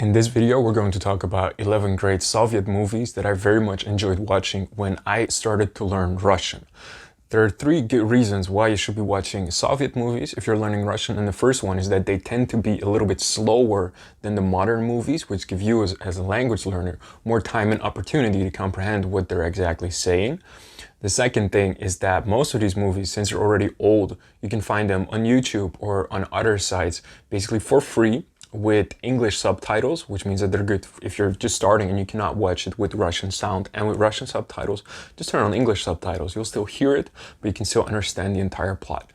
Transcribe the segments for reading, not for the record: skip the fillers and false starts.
In this video, we're going to talk about 11 great Soviet movies that I very much enjoyed watching when I started to learn Russian. There are three good reasons why you should be watching Soviet movies if you're learning Russian, and the first one is that they tend to be a little bit slower than the modern movies, which give you as a language learner more time and opportunity to comprehend what they're exactly saying. The second thing is that most of these movies, since they're already old, you can find them on YouTube or on other sites basically for free with English subtitles, which means that they're good if you're just starting and you cannot watch it with Russian sound and with Russian subtitles. Just turn on English subtitles. You'll still hear it, but you can still understand the entire plot.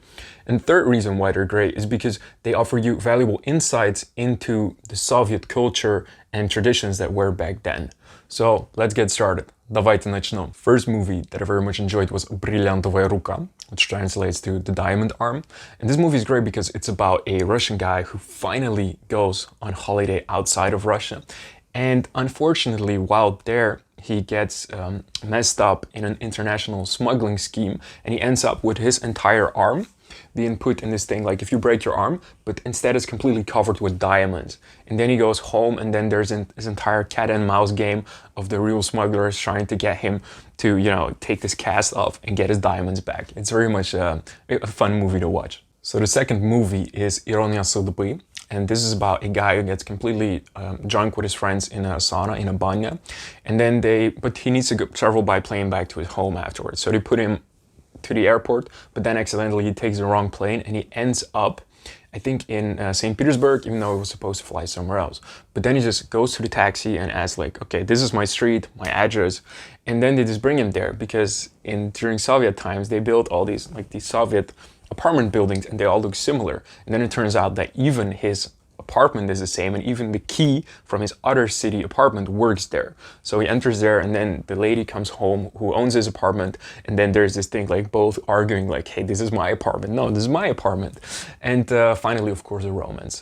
And the third reason why they're great is because they offer you valuable insights into the Soviet culture and traditions that were back then. So let's get started. Давайте начнем. First movie that I very much enjoyed was Бриллиантовая рука, which translates to The Diamond Arm. And this movie is great because it's about a Russian guy who finally goes on holiday outside of Russia. And unfortunately, while there, he gets messed up in an international smuggling scheme, and he ends up with his entire arm being put in this thing, like if you break your arm, but instead it's completely covered with diamonds. And then he goes home, and then there's this entire cat and mouse game of the real smugglers trying to get him to, take this cast off and get his diamonds back. It's very much a fun movie to watch. So the second movie is Ironia судьбы. And this is about a guy who gets completely drunk with his friends in a sauna, in a banya. And then but he needs to travel by plane back to his home afterwards. So they put him to the airport, but then accidentally he takes the wrong plane and he ends up, I think, in St. Petersburg, even though he was supposed to fly somewhere else. But then he just goes to the taxi and asks like, okay, this is my street, my address. And then they just bring him there because during Soviet times, they built all these Soviet apartment buildings and they all look similar. And then it turns out that even his apartment is the same, and even the key from his other city apartment works there. So he enters there, and then the lady comes home who owns his apartment, and then there's this thing like both arguing like, hey, this is my apartment, no, this is my apartment. And finally, of course, a romance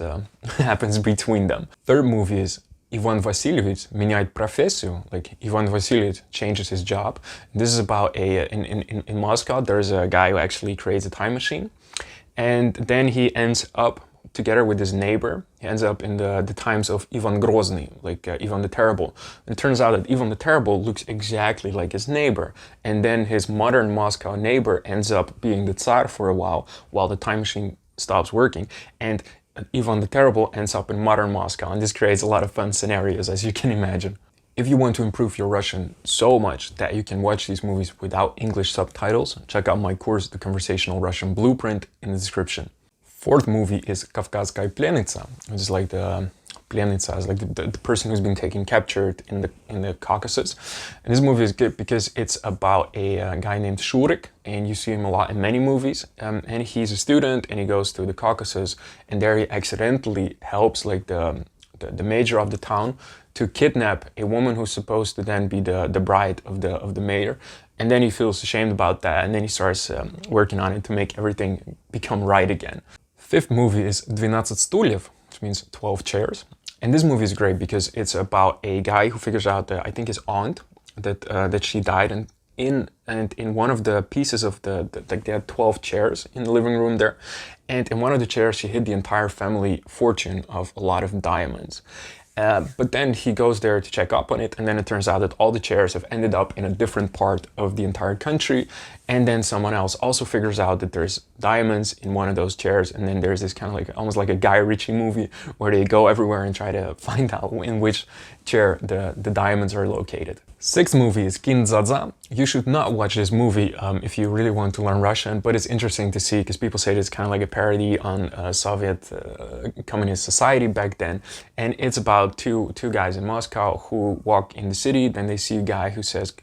happens between them. Third movie is Ivan Vasilievich меняет профессию, like Ivan Vasilievich changes his job. This is about in Moscow, there's a guy who actually creates a time machine, and then he ends up together with his neighbor. He ends up in the times of Ivan Grozny, like Ivan the Terrible. And it turns out that Ivan the Terrible looks exactly like his neighbor. And then his modern Moscow neighbor ends up being the Tsar for a while the time machine stops working. And Ivan the Terrible ends up in modern Moscow. And this creates a lot of fun scenarios, as you can imagine. If you want to improve your Russian so much that you can watch these movies without English subtitles, check out my course, The Conversational Russian Blueprint, in the description. Fourth movie is Kavkazskaya plenitsa, which is like the plenitsa, is like the person who's been captured in the Caucasus. And this movie is good because it's about a guy named Shurik, and you see him a lot in many movies. And he's a student, and he goes to the Caucasus, and there he accidentally helps like the mayor of the town to kidnap a woman who's supposed to then be the bride of the mayor. And then he feels ashamed about that, and then he starts working on it to make everything become right again. Fifth movie is 12 стульев, which means 12 chairs. And this movie is great because it's about a guy who figures out that, I think, his aunt, that she died, and in one of the pieces of like they had 12 chairs in the living room there, and in one of the chairs she hid the entire family fortune of a lot of diamonds. But then he goes there to check up on it, and then it turns out that all the chairs have ended up in a different part of the entire country, and then someone else also figures out that there's diamonds in one of those chairs, and then there's this kind of like almost like a Guy Ritchie movie where they go everywhere and try to find out in which chair the diamonds are located. Sixth movie is Kin Дза-Дза. You should not watch this movie if you really want to learn Russian, but it's interesting to see because people say it's kind of like a parody on Soviet communist society back then. And it's about two guys in Moscow who walk in the city, then they see a guy who says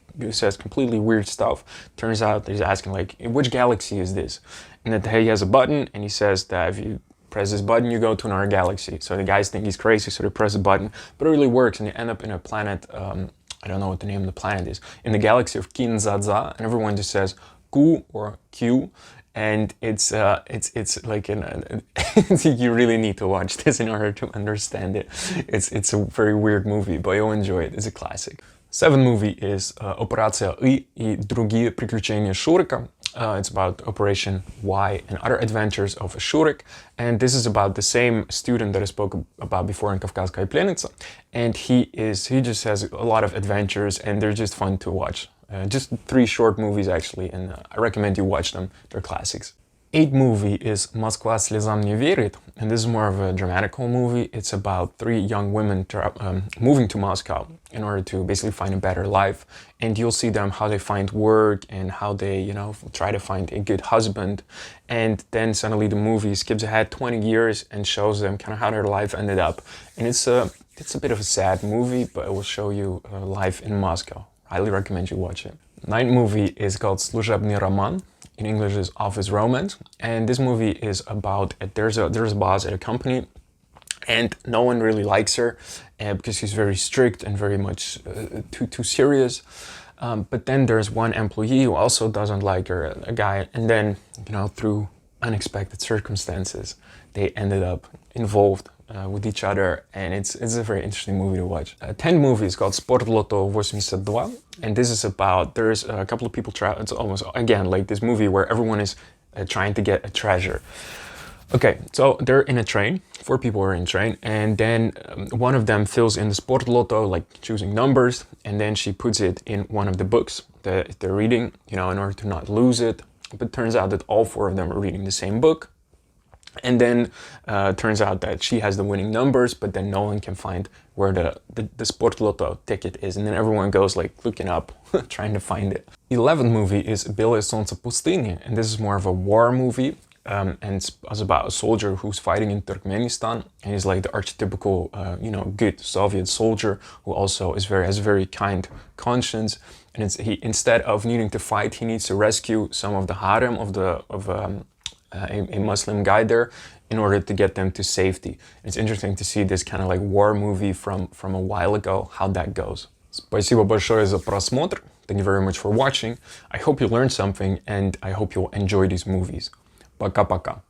completely weird stuff. Turns out he's asking like, which galaxy is this? And that he has a button, and he says that if you press this button, you go to another galaxy. So the guys think he's crazy, so they press the button, but it really works, and you end up in a planet, I don't know what the name of the planet is, in the galaxy of Kin Dzа-Dza, and everyone just says Q or Q, and it's like you really need to watch this in order to understand it. It's a very weird movie, but you'll enjoy it. It's a classic. Seventh movie is Операция И другие приключения Шурика. It's about Operation Y and other adventures of Shurik. And this is about the same student that I spoke about before in Kavkazskaya Plenitsa. And he just has a lot of adventures, and they're just fun to watch. Just 3 short movies actually, and I recommend you watch them. They're classics. 8th movie is Москва слезам не верит, and this is more of a dramatical movie. It's about 3 young women moving to Moscow in order to basically find a better life, and you'll see them how they find work and how they, try to find a good husband, and then suddenly the movie skips ahead 20 years and shows them kind of how their life ended up, and it's a bit of a sad movie, but it will show you life in Moscow. Highly recommend you watch it. 9th movie is called Служебный роман. In English is Office Romance, and this movie is about there's a boss at a company, and no one really likes her because she's very strict and very much too serious. But then there's one employee who also doesn't like her, a guy, and then through unexpected circumstances, they ended up involved with each other, and it's a very interesting movie to watch. 10th movie is called Sport Lotto 82, and this is about, there's a couple of people it's almost again like this movie where everyone is trying to get a treasure. Okay, so they're in a train, 4 people are in a train, and then one of them fills in the Sport Lotto, like choosing numbers, and then she puts it in one of the books that they're reading, in order to not lose it. But it turns out that all 4 of them are reading the same book. And then turns out that she has the winning numbers, but then no one can find where the Sport Lotto ticket is. And then everyone goes like looking up, trying to find it. 11th movie is Белое солнце пустыни, and this is more of a war movie. And it's about a soldier who's fighting in Turkmenistan, and he's like the archetypical, good Soviet soldier who also has a very kind conscience. And instead of needing to fight, he needs to rescue some of the harem of a Muslim guy there in order to get them to safety. It's interesting to see this kind of like war movie from a while ago, how that goes. Спасибо большое за просмотр. Thank you very much for watching. I hope you learned something, and I hope you'll enjoy these movies. Пока-пока.